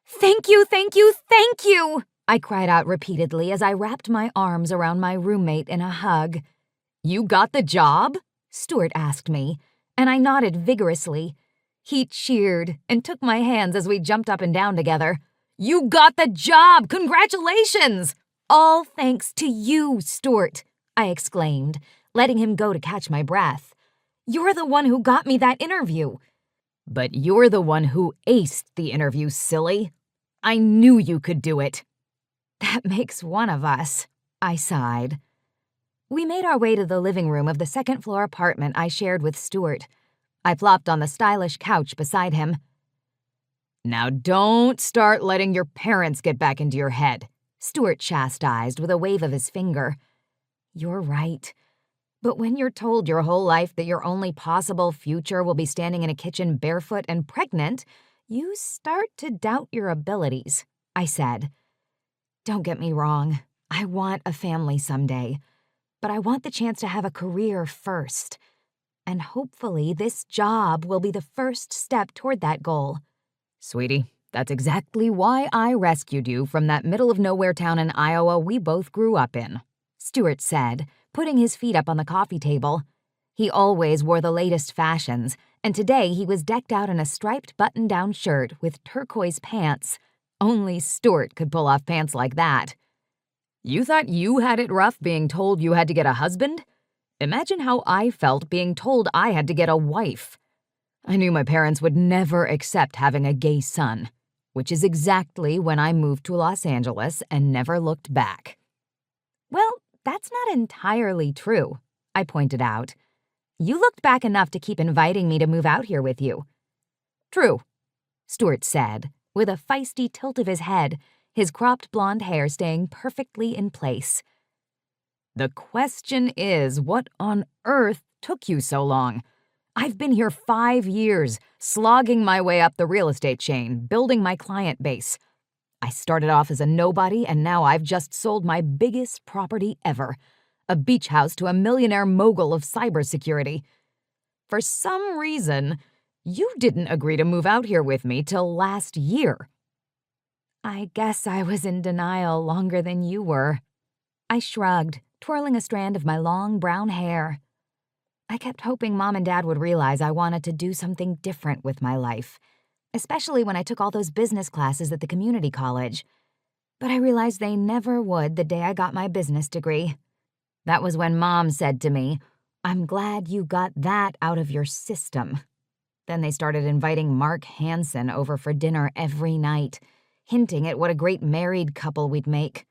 "Thank you, thank you, thank you!" I cried out repeatedly as I wrapped my arms around my roommate in a hug. "You got the job?" Stuart asked me, and I nodded vigorously. He cheered and took my hands as we jumped up and down together. "You got the job! Congratulations!" "All thanks to you, Stuart," I exclaimed, letting him go to catch my breath. "You're the one who got me that interview." "But you're the one who aced the interview, silly. I knew you could do it." "That makes one of us," I sighed. We made our way to the living room of the second-floor apartment I shared with Stuart. I plopped on the stylish couch beside him. "Now don't start letting your parents get back into your head," Stuart chastised with a wave of his finger. "You're right. But when you're told your whole life that your only possible future will be standing in a kitchen barefoot and pregnant, you start to doubt your abilities," I said. "Don't get me wrong. I want a family someday. But I want the chance to have a career first. And hopefully this job will be the first step toward that goal." "Sweetie, that's exactly why I rescued you from that middle-of-nowhere town in Iowa we both grew up in," Stuart said, putting his feet up on the coffee table. He always wore the latest fashions, and today he was decked out in a striped button-down shirt with turquoise pants. Only Stuart could pull off pants like that. "You thought you had it rough being told you had to get a husband? Imagine how I felt being told I had to get a wife. I knew my parents would never accept having a gay son, which is exactly when I moved to Los Angeles and never looked back." "Well, that's not entirely true," I pointed out. "You looked back enough to keep inviting me to move out here with you." "True," Stuart said, with a feisty tilt of his head, his cropped blonde hair staying perfectly in place. "The question is, what on earth took you so long? I've been here 5 years, slogging my way up the real estate chain, building my client base. I started off as a nobody, and now I've just sold my biggest property ever, a beach house to a millionaire mogul of cybersecurity. For some reason, you didn't agree to move out here with me till last year." "I guess I was in denial longer than you were." I shrugged, twirling a strand of my long brown hair. I kept hoping Mom and Dad would realize I wanted to do something different with my life, especially when I took all those business classes at the community college. But I realized they never would the day I got my business degree. That was when Mom said to me, "I'm glad you got that out of your system." Then they started inviting Mark Hansen over for dinner every night, hinting at what a great married couple we'd make.